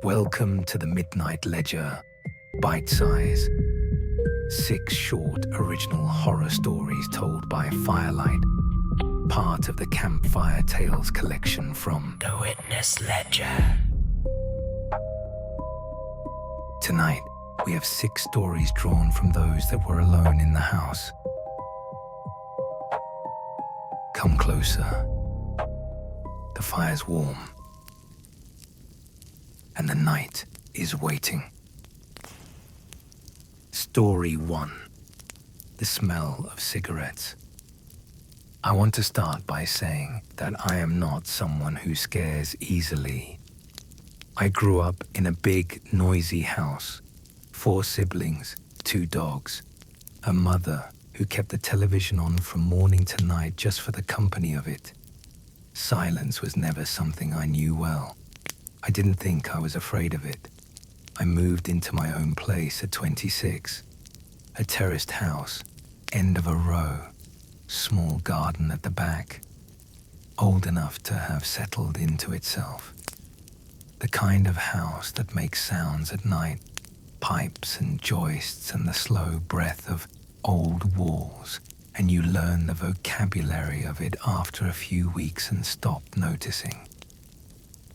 Welcome to the Midnight Ledger, Bite Size. 6 short original horror stories told by firelight, part of the Campfire Tales collection from The Witness Ledger. Tonight, we have 6 stories drawn from those that were alone in the house. Come closer. The fire's warm, and the night is waiting. Story 1. The smell of cigarettes. I want to start by saying that I am not someone who scares easily. I grew up in a big, noisy house, 4 siblings, 2 dogs, a mother who kept the television on from morning to night just for the company of it. Silence was never something I knew well. I didn't think I was afraid of it. I moved into my own place at 26. A terraced house, end of a row, small garden at the back, old enough to have settled into itself. The kind of house that makes sounds at night, pipes and joists and the slow breath of old walls, and you learn the vocabulary of it after a few weeks and stop noticing.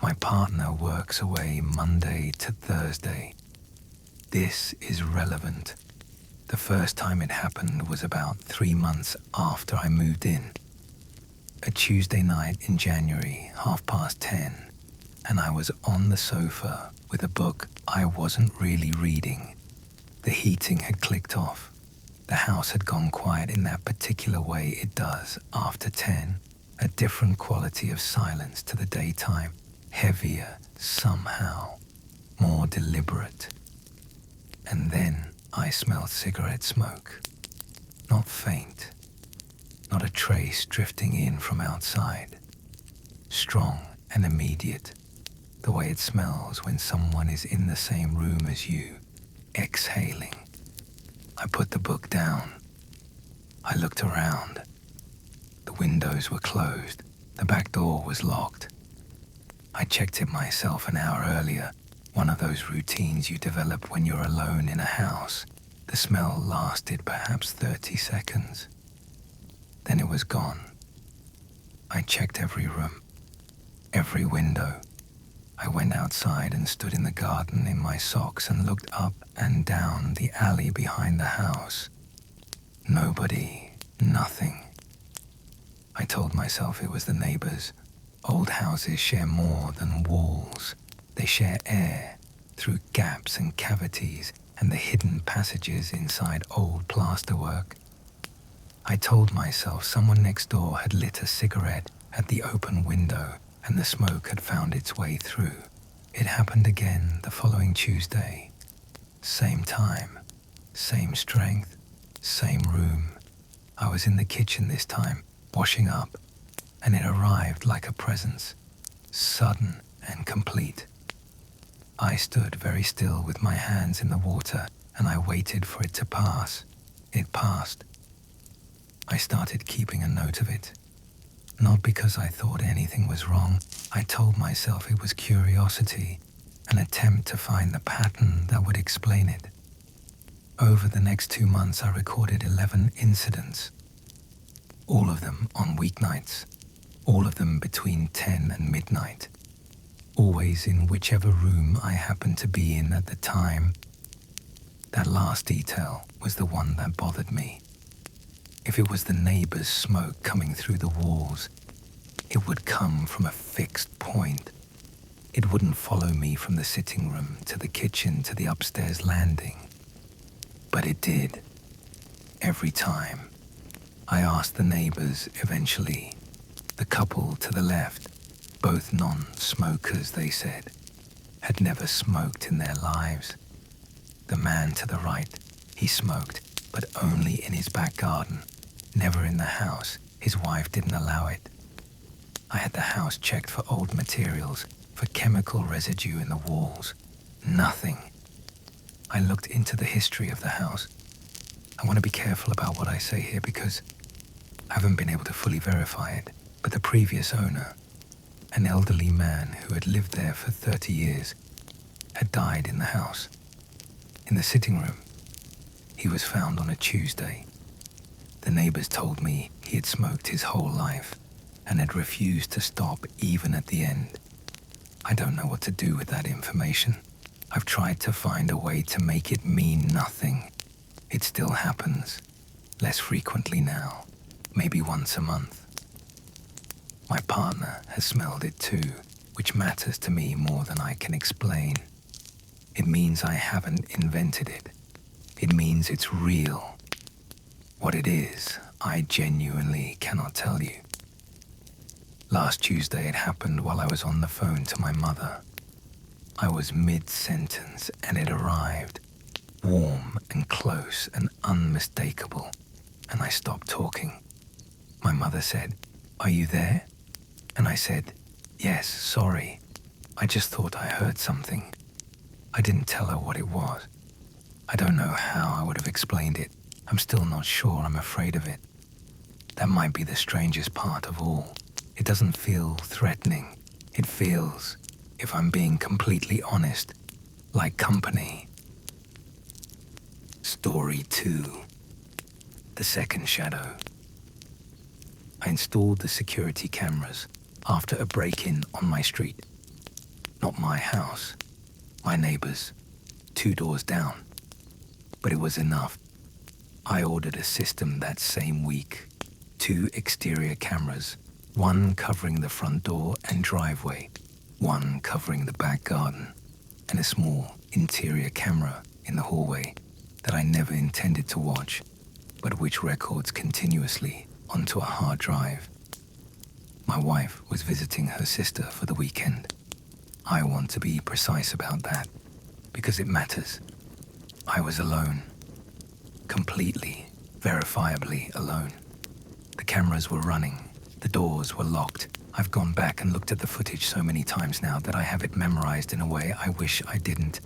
My partner works away Monday to Thursday. This is relevant. The first time it happened was about 3 months after I moved in. A Tuesday night in January, 10:30, and I was on the sofa with a book I wasn't really reading. The heating had clicked off. The house had gone quiet in that particular way it does after 10, a different quality of silence to the daytime, heavier somehow, more deliberate. And then I smelled cigarette smoke. Not faint, not a trace drifting in from outside. Strong and immediate, the way it smells when someone is in the same room as you, exhaling. I put the book down. I looked around. The windows were closed. The back door was locked. I checked it myself an hour earlier, one of those routines you develop when you're alone in a house. The smell lasted perhaps 30 seconds. Then it was gone. I checked every room, every window. I went outside and stood in the garden in my socks and looked up and down the alley behind the house. Nobody, nothing. I told myself it was the neighbors. Old houses share more than walls. They share air through gaps and cavities and the hidden passages inside old plasterwork. I told myself someone next door had lit a cigarette at the open window and the smoke had found its way through. It happened again the following Tuesday. Same time, same strength, same room. I was in the kitchen this time, washing up, and it arrived like a presence, sudden and complete. I stood very still with my hands in the water, and I waited for it to pass. It passed. I started keeping a note of it. Not because I thought anything was wrong. I told myself it was curiosity, an attempt to find the pattern that would explain it. Over the next 2 months, I recorded 11 incidents. All of them on weeknights. All of them between 10 and midnight. Always in whichever room I happened to be in at the time. That last detail was the one that bothered me. If it was the neighbor's smoke coming through the walls, it would come from a fixed point. It wouldn't follow me from the sitting room to the kitchen to the upstairs landing. But it did. Every time. I asked the neighbors eventually. The couple to the left, both non-smokers, they said, had never smoked in their lives. The man to the right, he smoked, but only in his back garden, never in the house. His wife didn't allow it. I had the house checked for old materials, for chemical residue in the walls. Nothing. I looked into the history of the house. I want to be careful about what I say here because I haven't been able to fully verify it, but the previous owner, an elderly man who had lived there for 30 years, had died in the house. In the sitting room, he was found on a Tuesday. The neighbors told me he had smoked his whole life and had refused to stop even at the end. I don't know what to do with that information. I've tried to find a way to make it mean nothing. It still happens, less frequently now, maybe once a month. My partner has smelled it too, which matters to me more than I can explain. It means I haven't invented it. It means it's real. What it is, I genuinely cannot tell you. Last Tuesday it happened while I was on the phone to my mother. I was mid-sentence and it arrived, warm and close and unmistakable, and I stopped talking. My mother said, "Are you there?" And I said, "Yes, sorry. I just thought I heard something." I didn't tell her what it was. I don't know how I would have explained it. I'm still not sure. I'm afraid of it. That might be the strangest part of all. It doesn't feel threatening. It feels, if I'm being completely honest, like company. Story 2. The second shadow. I installed the security cameras after a break-in on my street. Not my house, my neighbors, 2 doors down. But it was enough. I ordered a system that same week. 2 exterior cameras, one covering the front door and driveway, one covering the back garden, and a small interior camera in the hallway that I never intended to watch, but which records continuously onto a hard drive. My wife was visiting her sister for the weekend. I want to be precise about that, because it matters. I was alone. Completely, verifiably alone. The cameras were running. The doors were locked. I've gone back and looked at the footage so many times now that I have it memorized in a way I wish I didn't.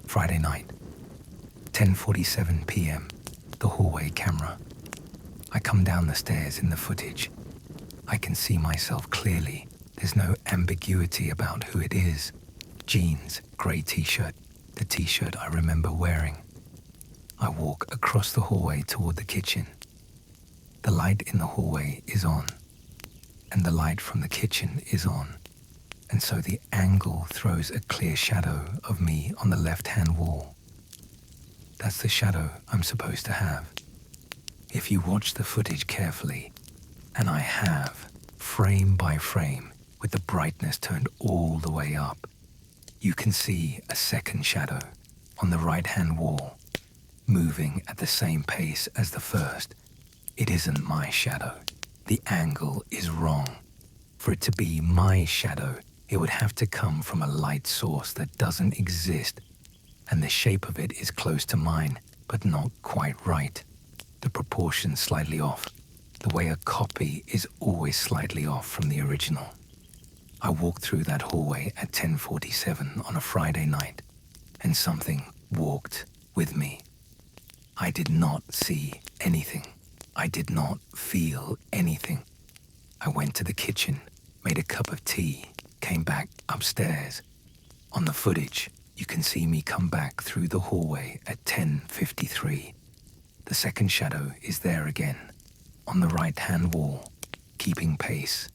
Friday night, 10:47 p.m., the hallway camera. I come down the stairs in the footage. I can see myself clearly. There's no ambiguity about who it is. Jeans, grey t-shirt, the t-shirt I remember wearing. I walk across the hallway toward the kitchen. The light in the hallway is on, and the light from the kitchen is on, and so the angle throws a clear shadow of me on the left-hand wall. That's the shadow I'm supposed to have. If you watch the footage carefully, and I have, frame by frame, with the brightness turned all the way up, you can see a second shadow on the right-hand wall, moving at the same pace as the first. It isn't my shadow. The angle is wrong. For it to be my shadow, it would have to come from a light source that doesn't exist, and the shape of it is close to mine, but not quite right. The proportions slightly off, the way a copy is always slightly off from the original. I walked through that hallway at 10:47 on a Friday night, and something walked with me. I did not see anything. I did not feel anything. I went to the kitchen, made a cup of tea, came back upstairs. On the footage, you can see me come back through the hallway at 10:53. The second shadow is there again, on the right-hand wall, keeping pace.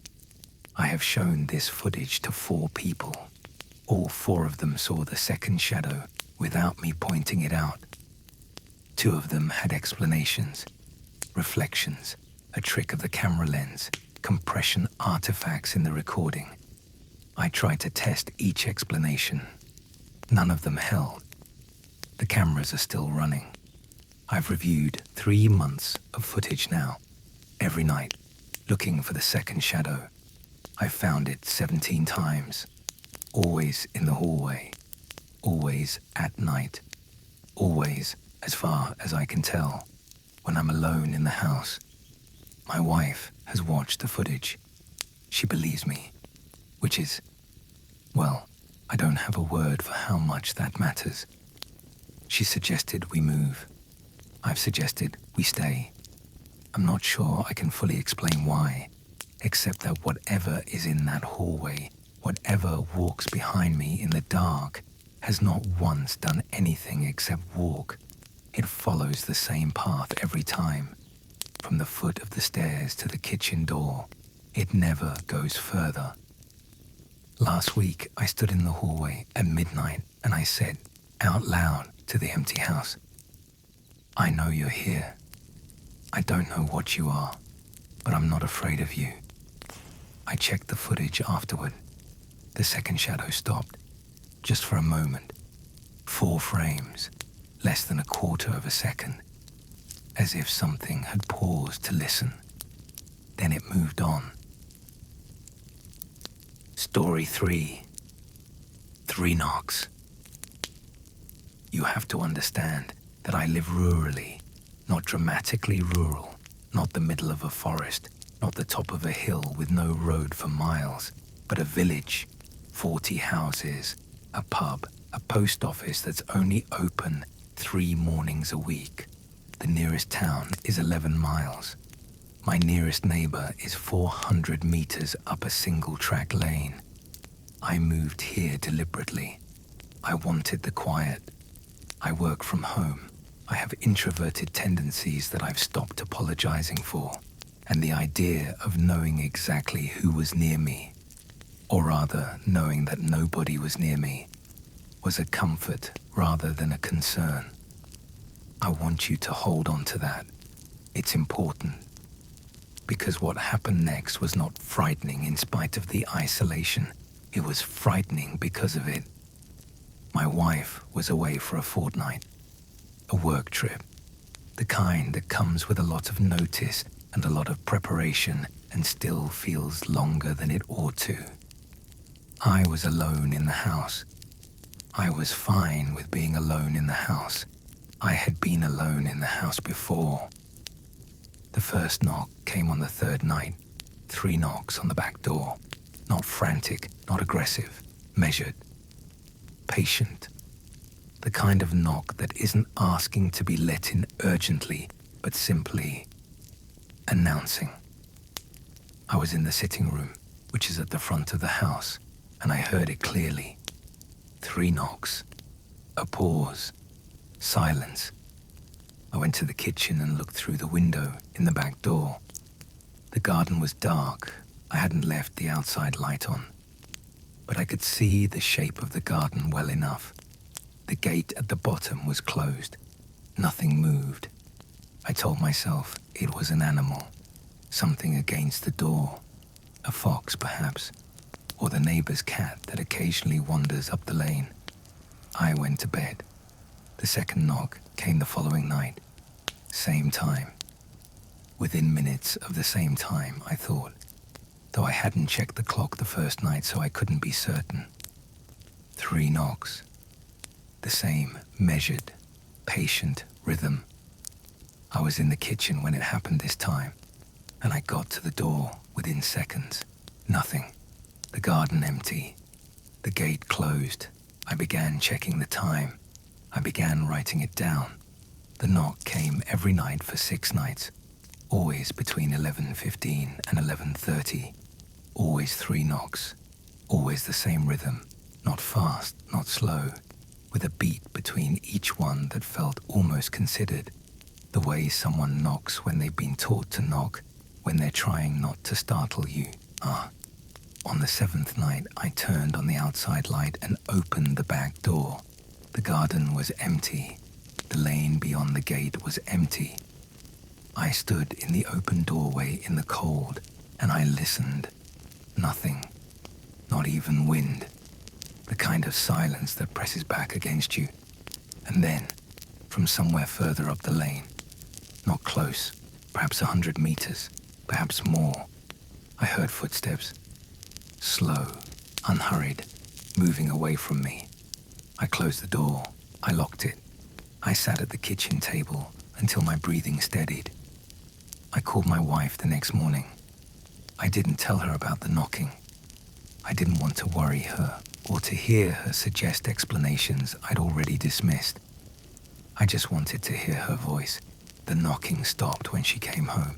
I have shown this footage to 4 people. All 4 of them saw the second shadow without me pointing it out. 2 of them had explanations, reflections, a trick of the camera lens, compression artifacts in the recording. I tried to test each explanation. None of them held. The cameras are still running. I've reviewed 3 months of footage now, every night, looking for the second shadow. I've found it 17 times, always in the hallway, always at night, always, as far as I can tell, when I'm alone in the house. My wife has watched the footage. She believes me, which is, well, I don't have a word for how much that matters. She suggested we move. I've suggested we stay. I'm not sure I can fully explain why, except that whatever is in that hallway, whatever walks behind me in the dark, has not once done anything except walk. It follows the same path every time, from the foot of the stairs to the kitchen door. It never goes further. Last week, I stood in the hallway at midnight and I said out loud to the empty house, "I know you're here. I don't know what you are, but I'm not afraid of you." I checked the footage afterward. The second shadow stopped, just for a moment. 4 frames, less than a quarter of a second, as if something had paused to listen. Then it moved on. Story 3. 3 knocks. You have to understand that I live rurally, not dramatically rural, not the middle of a forest, not the top of a hill with no road for miles, but a village, 40 houses, a pub, a post office that's only open 3 mornings a week. The nearest town is 11 miles. My nearest neighbor is 400 meters up a single-track lane. I moved here deliberately. I wanted the quiet. I work from home. I have introverted tendencies that I've stopped apologizing for, and the idea of knowing exactly who was near me, or rather knowing that nobody was near me, was a comfort rather than a concern. I want you to hold on to that. It's important. Because what happened next was not frightening in spite of the isolation. It was frightening because of it. My wife was away for a fortnight. A work trip. The kind that comes with a lot of notice and a lot of preparation and still feels longer than it ought to. I was alone in the house. I was fine with being alone in the house. I had been alone in the house before. The first knock came on the 3rd night. 3 knocks on the back door. Not frantic, not aggressive, measured, patient. The kind of knock that isn't asking to be let in urgently, but simply announcing. I was in the sitting room, which is at the front of the house, and I heard it clearly. 3 knocks, a pause, silence. I went to the kitchen and looked through the window in the back door. The garden was dark. I hadn't left the outside light on, but I could see the shape of the garden well enough. The gate at the bottom was closed. Nothing moved. I told myself it was an animal, something against the door, a fox perhaps, or the neighbor's cat that occasionally wanders up the lane. I went to bed. The second knock came the following night. Same time. Within minutes of the same time, I thought, though I hadn't checked the clock the first night so I couldn't be certain. 3 knocks. The same measured, patient rhythm. I was in the kitchen when it happened this time, and I got to the door within seconds. Nothing. The garden empty. The gate closed. I began checking the time. I began writing it down. The knock came every night for 6 nights, always between 11:15 and 11:30. Always 3 knocks, always the same rhythm, not fast, not slow, with a beat between each one that felt almost considered, the way someone knocks when they've been taught to knock, when they're trying not to startle you. On the 7th night, I turned on the outside light and opened the back door. The garden was empty. The lane beyond the gate was empty. I stood in the open doorway in the cold, and I listened. Nothing. Not even wind. The kind of silence that presses back against you. And then, from somewhere further up the lane, not close, perhaps 100 meters, perhaps more, I heard footsteps. Slow, unhurried, moving away from me. I closed the door. I locked it. I sat at the kitchen table until my breathing steadied. I called my wife the next morning. I didn't tell her about the knocking. I didn't want to worry her or to hear her suggest explanations I'd already dismissed. I just wanted to hear her voice. The knocking stopped when she came home.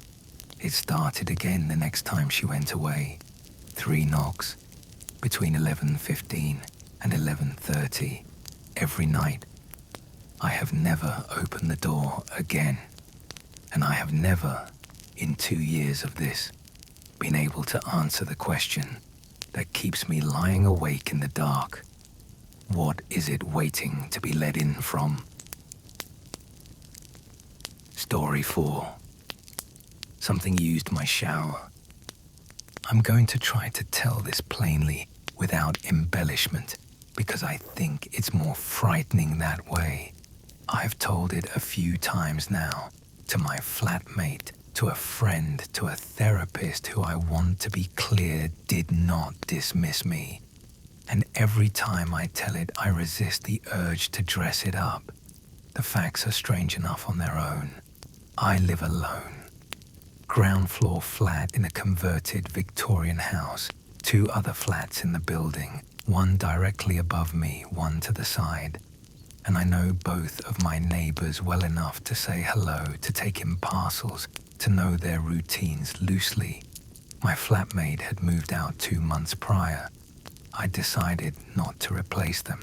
It started again the next time she went away. 3 knocks, between 11:15 and 11:30. every night. I have never opened the door again, and I have never, in 2 years of this, been able to answer the question that keeps me lying awake in the dark. What is it waiting to be let in from? Story 4. Something used my shower. I'm going to try to tell this plainly without embellishment because I think it's more frightening that way. I've told it a few times now, to my flatmate, to a friend, to a therapist who I want to be clear did not dismiss me. And every time I tell it, I resist the urge to dress it up. The facts are strange enough on their own. I live alone. Ground floor flat in a converted Victorian house, 2 other flats in the building, one directly above me, one to the side. And I know both of my neighbors well enough to say hello, to take in parcels, to know their routines loosely. My flatmate had moved out 2 months prior. I decided not to replace them.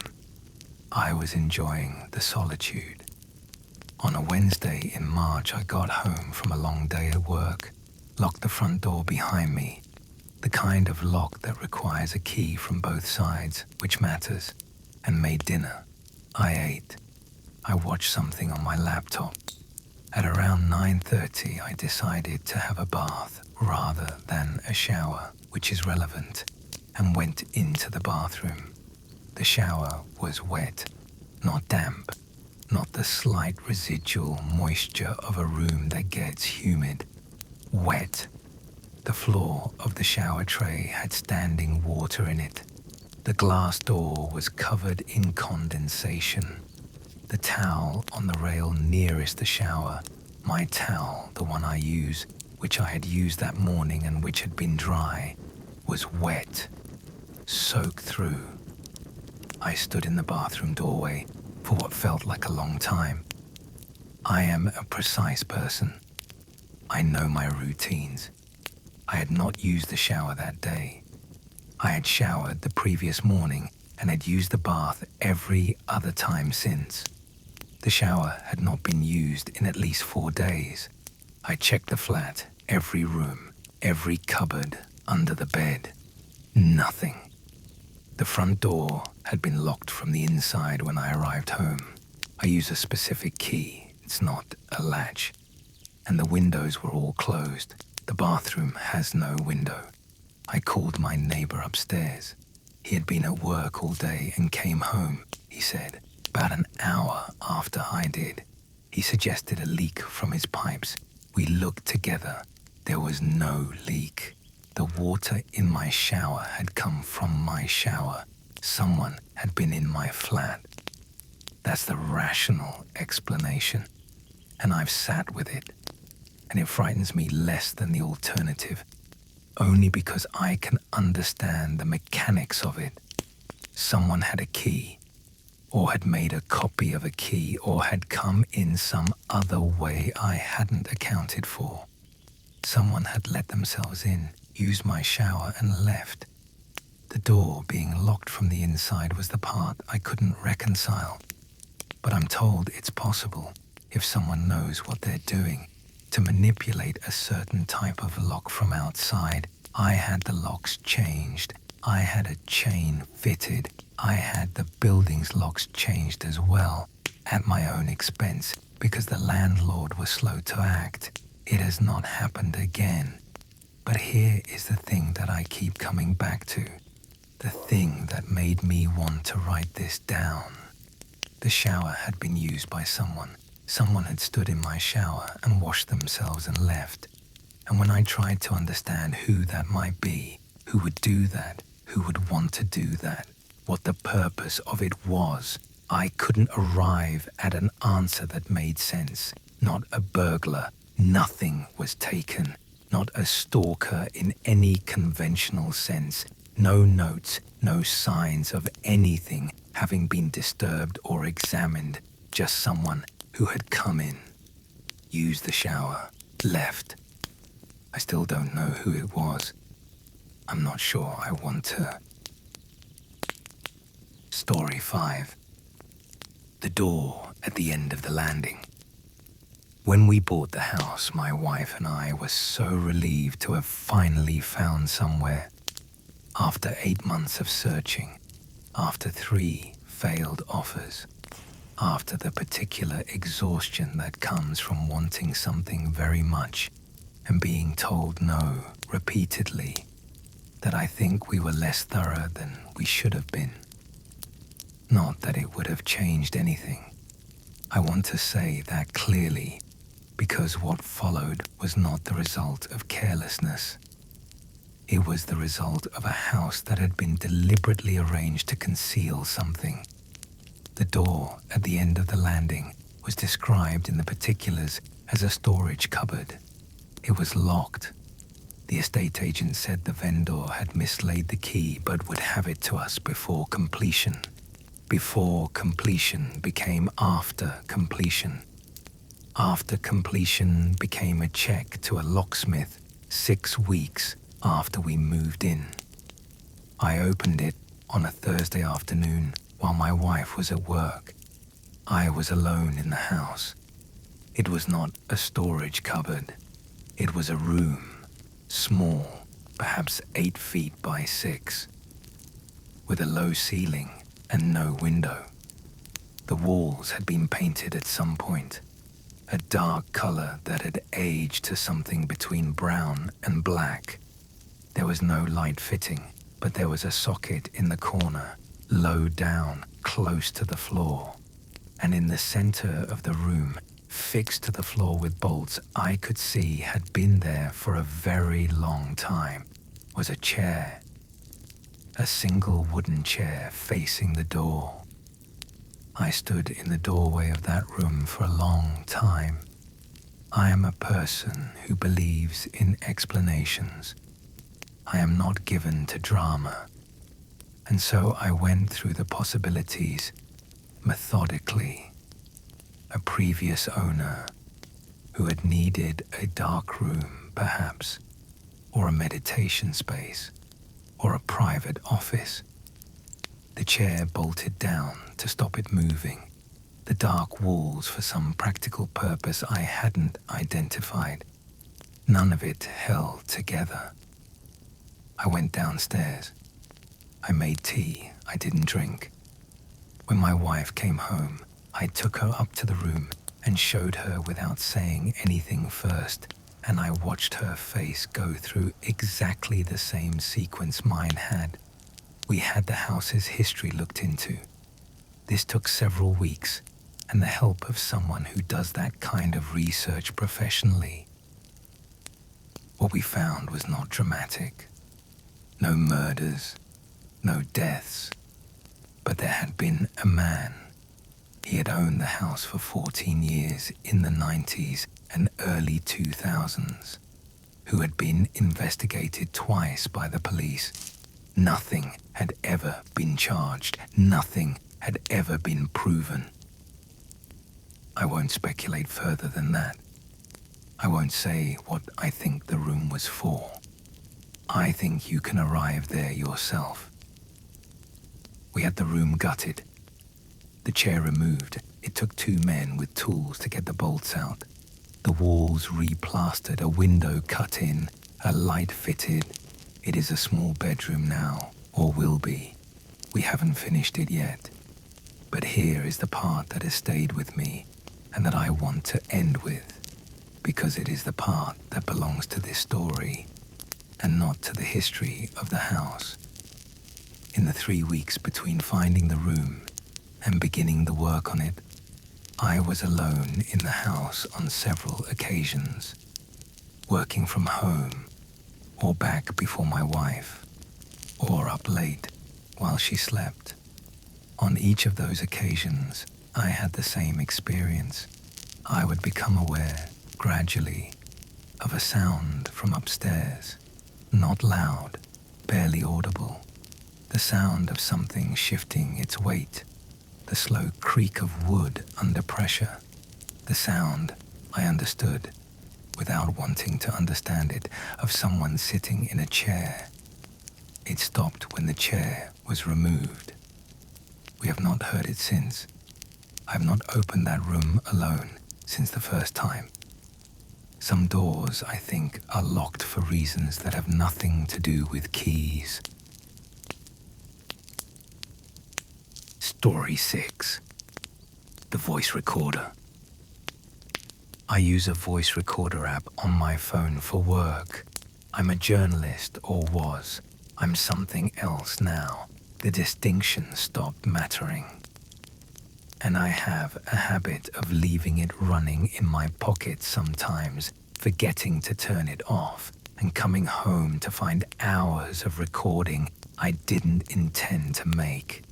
I was enjoying the solitude. On a Wednesday in March, I got home from a long day at work, locked the front door behind me, the kind of lock that requires a key from both sides, which matters, and made dinner. I ate. I watched something on my laptop. At around 9:30, I decided to have a bath rather than a shower, which is relevant, and went into the bathroom. The shower was wet, not damp, not the slight residual moisture of a room that gets humid. Wet. The floor of the shower tray had standing water in it. The glass door was covered in condensation. The towel on the rail nearest the shower, my towel, the one I use, which I had used that morning and which had been dry, was wet, soaked through. I stood in the bathroom doorway for what felt like a long time. I am a precise person. I know my routines. I had not used the shower that day. I had showered the previous morning and had used the bath every other time since. The shower had not been used in at least 4 days. I checked the flat, every room, every cupboard, under the bed. Nothing. The front door had been locked from the inside when I arrived home. I use a specific key, it's not a latch. And the windows were all closed. The bathroom has no window. I called my neighbor upstairs. He had been at work all day and came home, he said, about an hour after I did. He suggested a leak from his pipes. We looked together. There was no leak. The water in my shower had come from my shower. Someone had been in my flat. That's the rational explanation. And I've sat with it. And it frightens me less than the alternative, only because I can understand the mechanics of it. Someone had a key, or had made a copy of a key, or had come in some other way I hadn't accounted for. Someone had let themselves in, used my shower, and left. The door being locked from the inside was the part I couldn't reconcile. But I'm told it's possible, if someone knows what they're doing, to manipulate a certain type of lock from outside. I had the locks changed. I had a chain fitted. I had the building's locks changed as well, at my own expense, because the landlord was slow to act. It has not happened again. But here is the thing that I keep coming back to. The thing that made me want to write this down. The shower had been used by someone. Someone had stood in my shower and washed themselves and left. And when I tried to understand who that might be, who would do that, who would want to do that, what the purpose of it was, I couldn't arrive at an answer that made sense. Not a burglar. Nothing was taken. Not a stalker in any conventional sense. No notes, no signs of anything having been disturbed or examined. Just someone who had come in, used the shower, left. I still don't know who it was. I'm not sure I want to. Story 5. The door at the end of the landing. When we bought the house, my wife and I were so relieved to have finally found somewhere. After 8 months of searching, after 3 failed offers, after the particular exhaustion that comes from wanting something very much and being told no repeatedly, that I think we were less thorough than we should have been. Not that it would have changed anything. I want to say that clearly, because what followed was not the result of carelessness. It was the result of a house that had been deliberately arranged to conceal something. The door at the end of the landing was described in the particulars as a storage cupboard. It was locked. The estate agent said the vendor had mislaid the key but would have it to us before completion. Before completion became after completion. After completion became a check to a locksmith 6 weeks after we moved in. I opened it on a Thursday afternoon while my wife was at work. I was alone in the house. It was not a storage cupboard. It was a room, small, perhaps 8 feet by 6, with a low ceiling and no window. The walls had been painted at some point, a dark color that had aged to something between brown and black. There was no light fitting, but there was a socket in the corner, low down, close to the floor. And in the center of the room, fixed to the floor with bolts I could see had been there for a very long time, was a chair. A single wooden chair facing the door. I stood in the doorway of that room for a long time. I am a person who believes in explanations. I am not given to drama. And so I went through the possibilities methodically. A previous owner who had needed a dark room, perhaps, or a meditation space, or a private office. The chair bolted down to stop it moving. The dark walls for some practical purpose I hadn't identified. None of it held together. I went downstairs. I made tea I didn't drink. When my wife came home, I took her up to the room and showed her without saying anything first, and I watched her face go through exactly the same sequence mine had. We had the house's history looked into. This took several weeks, and the help of someone who does that kind of research professionally. What we found was not dramatic. No murders, no deaths, but there had been a man. He had owned the house for 14 years in the 90s and early 2000s, who had been investigated twice by the police. Nothing had ever been charged. Nothing had ever been proven. I won't speculate further than that. I won't say what I think the room was for. I think you can arrive there yourself. We had the room gutted. The chair removed. It took 2 men with tools to get the bolts out. The walls replastered, a window cut in, a light fitted. It is a small bedroom now, or will be. We haven't finished it yet. But here is the part that has stayed with me and that I want to end with, because it is the part that belongs to this story and not to the history of the house. In the 3 weeks between finding the room and beginning the work on it, I was alone in the house on several occasions, working from home, or back before my wife, or up late while she slept. On each of those occasions, I had the same experience. I would become aware, gradually, of a sound from upstairs, not loud, barely audible, the sound of something shifting its weight, the slow creak of wood under pressure, the sound, I understood, without wanting to understand it, of someone sitting in a chair. It stopped when the chair was removed. We have not heard it since. I've not opened that room alone since the first time. Some doors, I think, are locked for reasons that have nothing to do with keys. Story 6. The voice recorder. I use a voice recorder app on my phone for work. I'm a journalist, or was. I'm something else now. The distinction stopped mattering. And I have a habit of leaving it running in my pocket sometimes, forgetting to turn it off, and coming home to find hours of recording I didn't intend to make.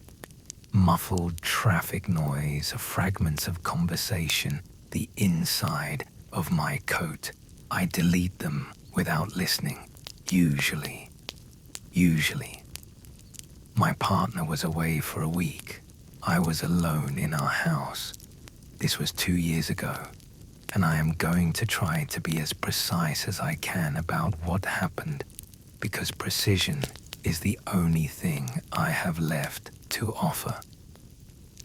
Muffled traffic noise, fragments of conversation, the inside of my coat. I delete them without listening, usually. My partner was away for a week. I was alone in our house. This was 2 years ago, and I am going to try to be as precise as I can about what happened, because precision is the only thing I have left to offer.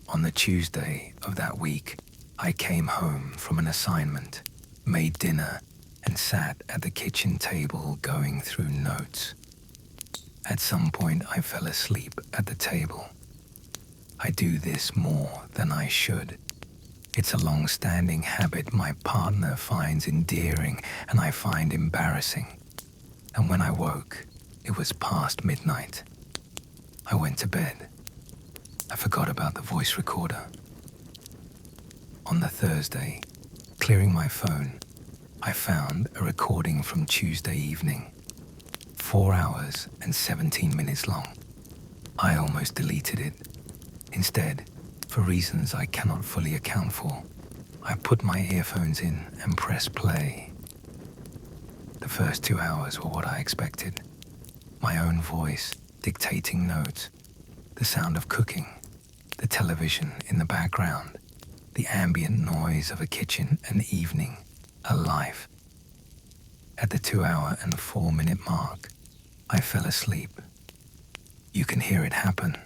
On the Tuesday of that week, I came home from an assignment, made dinner, and sat at the kitchen table going through notes. At some point, I fell asleep at the table. I do this more than I should. It's a long-standing habit my partner finds endearing and I find embarrassing. And when I woke, it was past midnight. I went to bed. I forgot about the voice recorder. On the Thursday, clearing my phone, I found a recording from Tuesday evening, 4 hours and 17 minutes long. I almost deleted it. Instead, for reasons I cannot fully account for, I put my earphones in and pressed play. The first 2 hours were what I expected. My own voice dictating notes, the sound of cooking, the television in the background, the ambient noise of a kitchen and evening, a life. At the 2 hour and 4 minute mark, I fell asleep. You can hear it happen.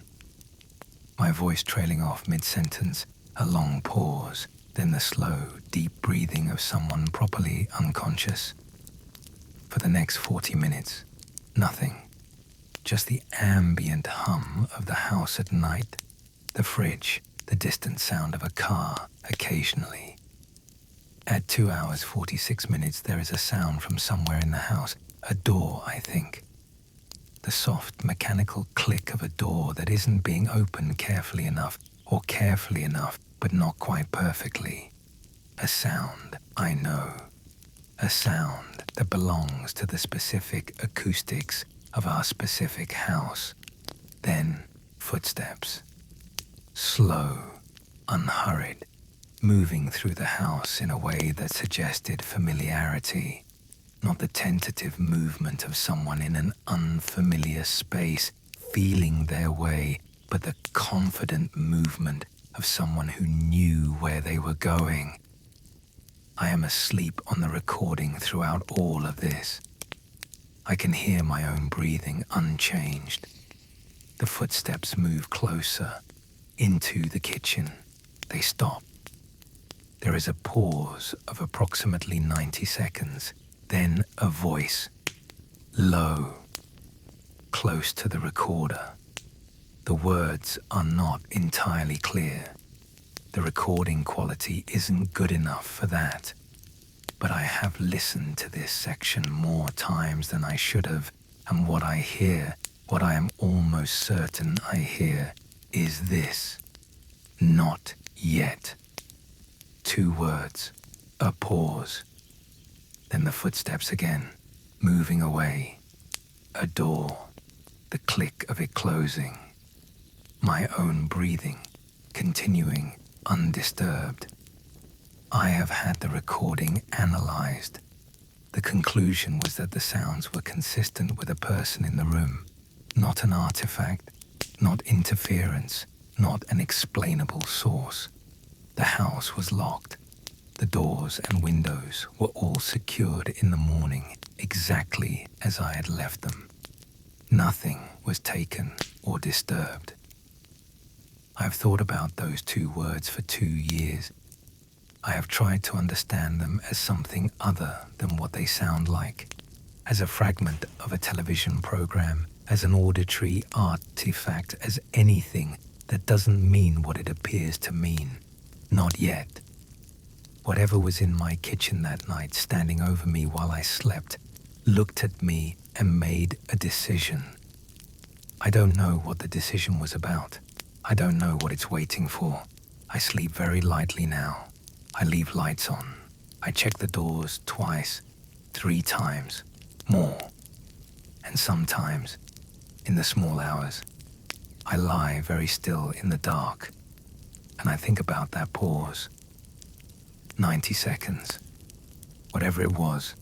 My voice trailing off mid-sentence, a long pause, then the slow, deep breathing of someone properly unconscious. For the next 40 minutes, nothing. Just the ambient hum of the house at night, the fridge, the distant sound of a car occasionally. At 2 hours 46 minutes, there is a sound from somewhere in the house, a door, I think. The soft mechanical click of a door that isn't being opened carefully enough, or carefully enough, but not quite perfectly. A sound, I know. A sound that belongs to the specific acoustics of our specific house. Then, footsteps. Slow, unhurried, moving through the house in a way that suggested familiarity. Not the tentative movement of someone in an unfamiliar space feeling their way, but the confident movement of someone who knew where they were going. I am asleep on the recording throughout all of this. I can hear my own breathing unchanged. The footsteps move closer, into the kitchen. They stop. There is a pause of approximately 90 seconds. Then a voice, low, close to the recorder. The words are not entirely clear. The recording quality isn't good enough for that. But I have listened to this section more times than I should have, and what I hear, what I am almost certain I hear, is this: not yet. 2 words, a pause. Then the footsteps again, moving away. A door, the click of it closing. My own breathing, continuing undisturbed. I have had the recording analyzed. The conclusion was that the sounds were consistent with a person in the room, not an artifact, not interference, not an explainable source. The house was locked. The doors and windows were all secured in the morning, exactly as I had left them. Nothing was taken or disturbed. I have thought about those two words for 2 years. I have tried to understand them as something other than what they sound like, as a fragment of a television program, as an auditory artifact, as anything that doesn't mean what it appears to mean. Not yet. Whatever was in my kitchen that night, standing over me while I slept, looked at me and made a decision. I don't know what the decision was about. I don't know what it's waiting for. I sleep very lightly now. I leave lights on. I check the doors twice, 3 times, more. And sometimes, in the small hours, I lie very still in the dark, and I think about that pause. 90 seconds. Whatever it was,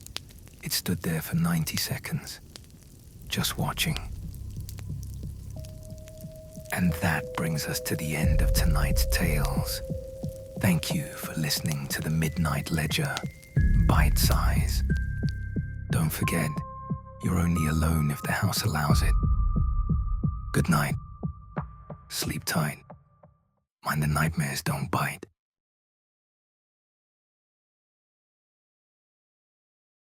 it stood there for 90 seconds, just watching. And that brings us to the end of tonight's tales. Thank you for listening to the Midnight Ledger, Bite Size. Don't forget, you're only alone if the house allows it. Good night. Sleep tight. Mind the nightmares don't bite.